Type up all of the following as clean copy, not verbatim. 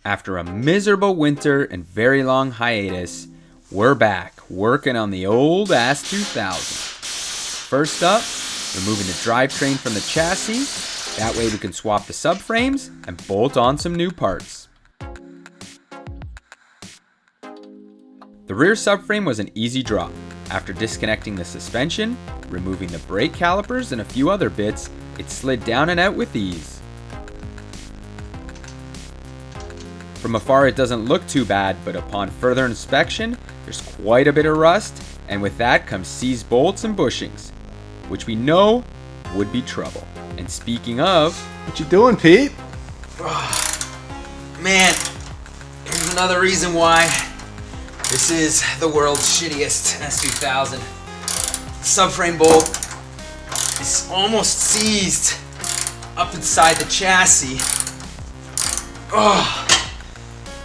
After a miserable winter and very long hiatus, we're back working on the old ASS2000. First up, removing the drivetrain from the chassis. That way we can swap the subframes and bolt on some new parts. The rear subframe was an easy drop. After disconnecting the suspension, removing the brake calipers and a few other bits, it slid down and out with ease. From afar it doesn't look too bad, but upon further inspection, there's quite a bit of rust, and with that comes seized bolts and bushings, which we know would be trouble. And speaking of... What you doing, Pete? Man, here's another reason why this is the world's shittiest S2000. The subframe bolt is almost seized up inside the chassis.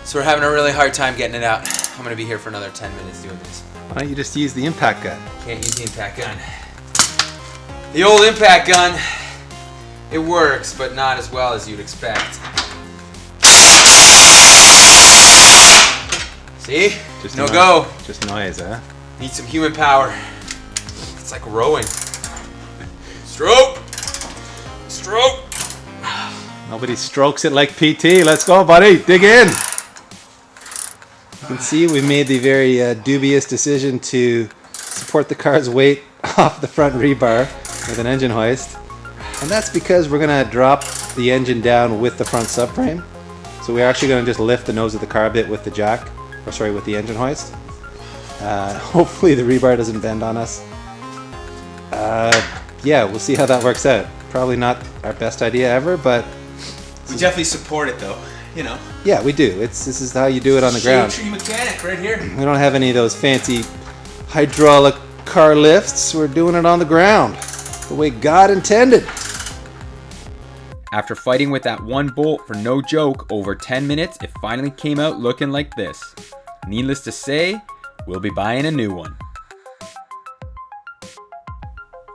So we're having a really hard time getting it out. I'm gonna be here for another 10 minutes doing this. Why don't you just use the impact gun? Can't use the impact gun. The old impact gun, it works, but not as well as you'd expect. See? Just no go. Just noise, huh? Need some human power. It's like rowing. Stroke! Stroke! Nobody strokes it like PT. Let's go, buddy. Dig in. You can see we made the very dubious decision to support the car's weight off the front rebar with an engine hoist. And that's because we're going to drop the engine down with the front subframe. So we're actually going to just lift the nose of the car a bit with the jack, or sorry, with the engine hoist. Hopefully the rebar doesn't bend on us. Yeah, we'll see how that works out. Probably not our best idea ever, but... We definitely support it though, you know. Yeah, we do. This is how you do it on the ground. Tree mechanic right here. We don't have any of those fancy hydraulic car lifts. We're doing it on the ground, the way God intended. After fighting with that one bolt for no joke over 10 minutes, it finally came out looking like this. Needless to say, we'll be buying a new one.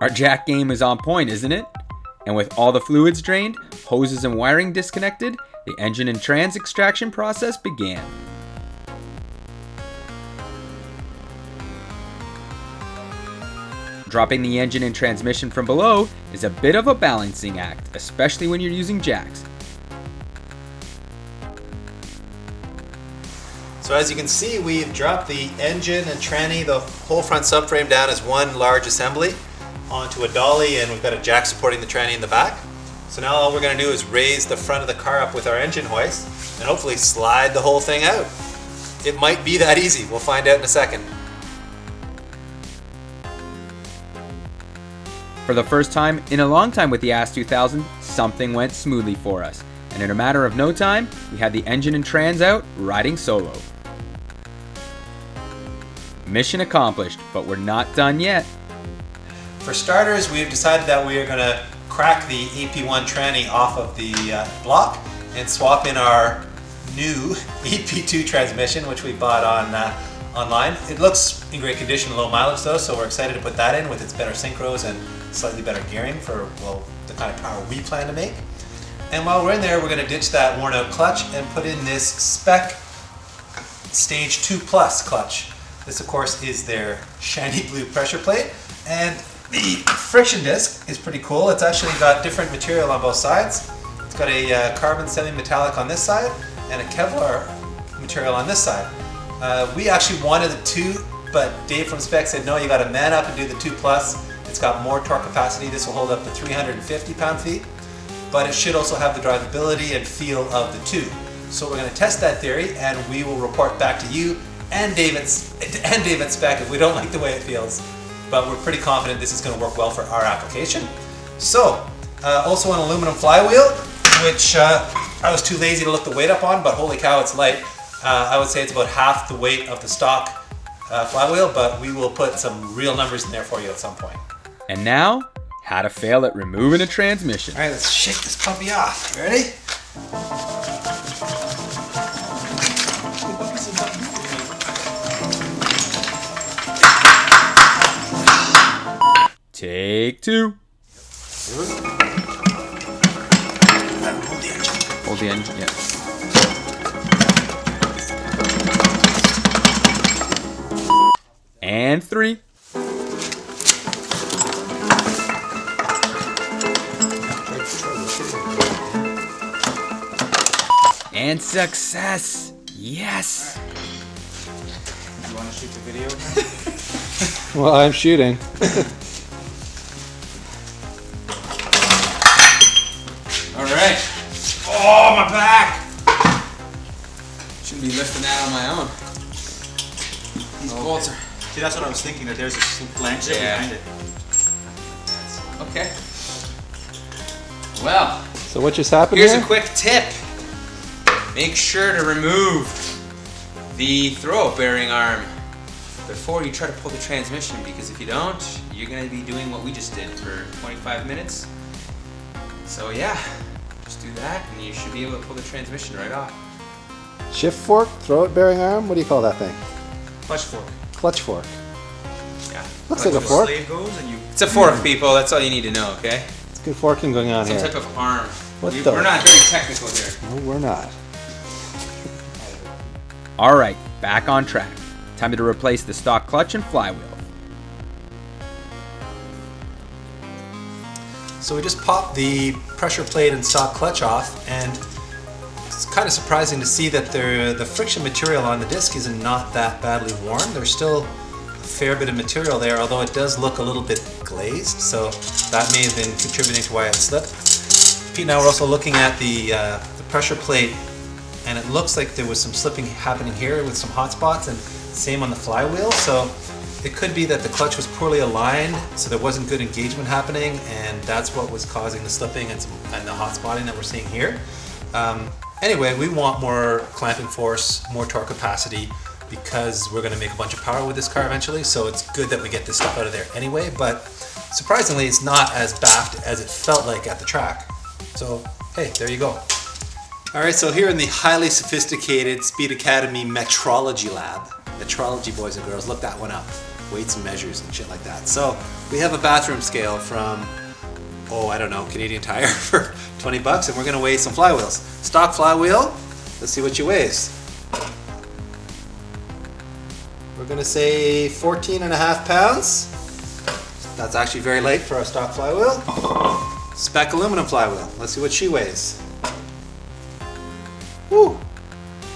Our jack game is on point, isn't it? And with all the fluids drained, hoses and wiring disconnected, the engine and trans extraction process began. Dropping the engine and transmission from below is a bit of a balancing act, especially when you're using jacks. So as you can see, we've dropped the engine and tranny, the whole front subframe down as one large assembly onto a dolly, and we've got a jack supporting the tranny in the back. So now all we're going to do is raise the front of the car up with our engine hoist and hopefully slide the whole thing out. It might be that easy. We'll find out in a second. For the first time in a long time with the ASS2000, something went smoothly for us, and in a matter of no time, we had the engine and trans out, riding solo. Mission accomplished, but we're not done yet. For starters, we've decided that we are going to crack the EP1 tranny off of the block and swap in our new EP2 transmission, which we bought online. It looks in great condition, low mileage though, so we're excited to put that in with its better synchros and slightly better gearing for, well, the kind of power we plan to make. And while we're in there, we're going to ditch that worn out clutch and put in this SPEC Stage 2 Plus clutch. This of course is their shiny blue pressure plate, and the friction disc is pretty cool. It's actually got different material on both sides. It's got a carbon semi-metallic on this side and a Kevlar material on this side. We actually wanted the 2, but Dave from SPEC said no, you got to man up and do the 2 Plus. It's got more torque capacity. This will hold up to 350 pound-feet, but it should also have the drivability and feel of the 2. So we're going to test that theory, and we will report back to you and David's SPEC if we don't like the way it feels. But we're pretty confident this is going to work well for our application. So, also an aluminum flywheel, which I was too lazy to look the weight up on, but holy cow, it's light. I would say it's about half the weight of the stock flywheel, but we will put some real numbers in there for you at some point. And now, how to fail at removing a transmission. All right, let's shake this puppy off. You ready? Take 2. Hold the engine, yeah. and 3. And success! Yes! You want to shoot the video? Well, I'm shooting. All right. Oh, my back! Shouldn't be lifting that on my own. These bolts are... See, that's what I was thinking, that there's a flange behind it. Okay. Well, So what just happened here's here? a quick tip. Make sure to remove the throw bearing arm before you try to pull the transmission, because if you don't, you're going to be doing what we just did for 25 minutes. So yeah, just do that and you should be able to pull the transmission right off. Shift fork, throw it bearing arm. What do you call that thing? Clutch fork. Clutch fork. Yeah. Looks like a The fork. slave goes and you... It's a fork, people. That's all you need to know, okay? It's good forking going on Some here. type of arm. What the- We're not very technical here. No, we're not. All right, back on track. Time to replace the stock clutch and flywheel. So we just popped the pressure plate and stock clutch off, and it's kind of surprising to see that the friction material on the disc is not that badly worn. There's still a fair bit of material there, although it does look a little bit glazed, so that may have been contributing to why it slipped. Pete and I were also looking at the pressure plate, and it looks like there was some slipping happening here with some hot spots, and same on the flywheel. So it could be that the clutch was poorly aligned, so there wasn't good engagement happening, and that's what was causing the slipping and the hot spotting that we're seeing here. Anyway, we want more clamping force, more torque capacity, because we're going to make a bunch of power with this car eventually, so it's good that we get this stuff out of there anyway, but surprisingly it's not as baffed as it felt like at the track. So hey, there you go. Alright, so here in the highly sophisticated Speed Academy metrology lab, metrology boys and girls, look that one up. Weights and measures and shit like that. So we have a bathroom scale from, oh, I don't know, Canadian Tire for 20 bucks, and we're gonna weigh some flywheels. Stock flywheel, let's see what she weighs. We're gonna say 14.5 pounds. That's actually very light for our stock flywheel. SPEC aluminum flywheel, let's see what she weighs. Woo,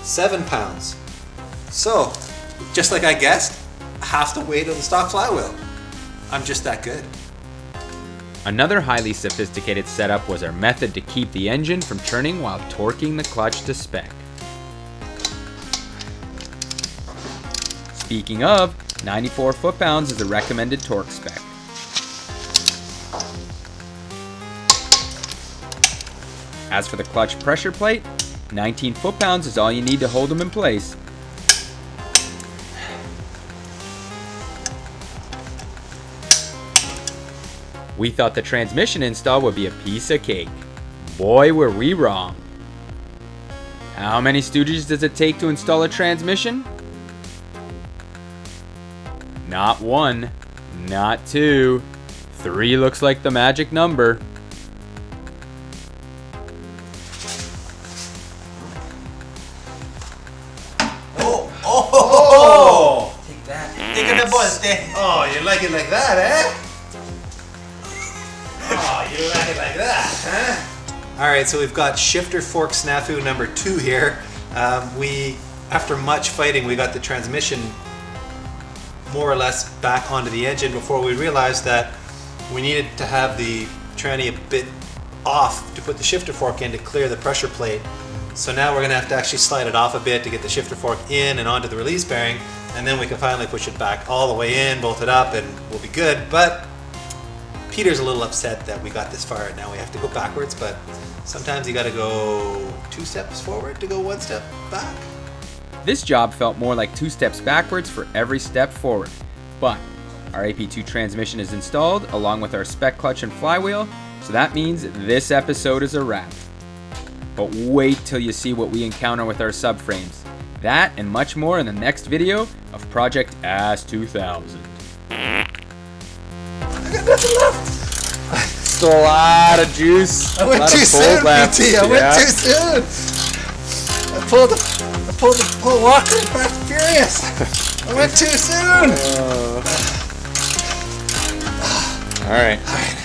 7 pounds. So, just like I guessed, half the weight of the stock flywheel. I'm just that good. Another highly sophisticated setup was our method to keep the engine from turning while torquing the clutch to spec. Speaking of, 94 foot-pounds is the recommended torque spec. As for the clutch pressure plate, 19 foot-pounds is all you need to hold them in place. We thought the transmission install would be a piece of cake. Boy, were we wrong. How many stooges does it take to install a transmission? Not 1, not 2, 3 looks like the magic number. Oh! Take that. Take it the bus, Dad. Oh, you like it like that, eh? Oh, you like it like that, huh? Alright, so we've got shifter fork snafu number 2 here. After much fighting, we got the transmission more or less back onto the engine before we realized that we needed to have the tranny a bit off to put the shifter fork in to clear the pressure plate. So now we're going to have to actually slide it off a bit to get the shifter fork in and onto the release bearing, and then we can finally push it back all the way in, bolt it up, and we'll be good. But Peter's a little upset that we got this far and now we have to go backwards, but sometimes you got to go 2 steps forward to go 1 step back. This job felt more like 2 steps backwards for every step forward. But our AP2 transmission is installed along with our spec clutch and flywheel, so that means this episode is a wrap. But wait till you see what we encounter with our subframes. That and much more in the next video of Project ASS2000. I got nothing left. Still a lot of juice. I went too soon, PT. I went too soon. I pulled the Walker and Fast and Furious. I went too soon. All right. All right.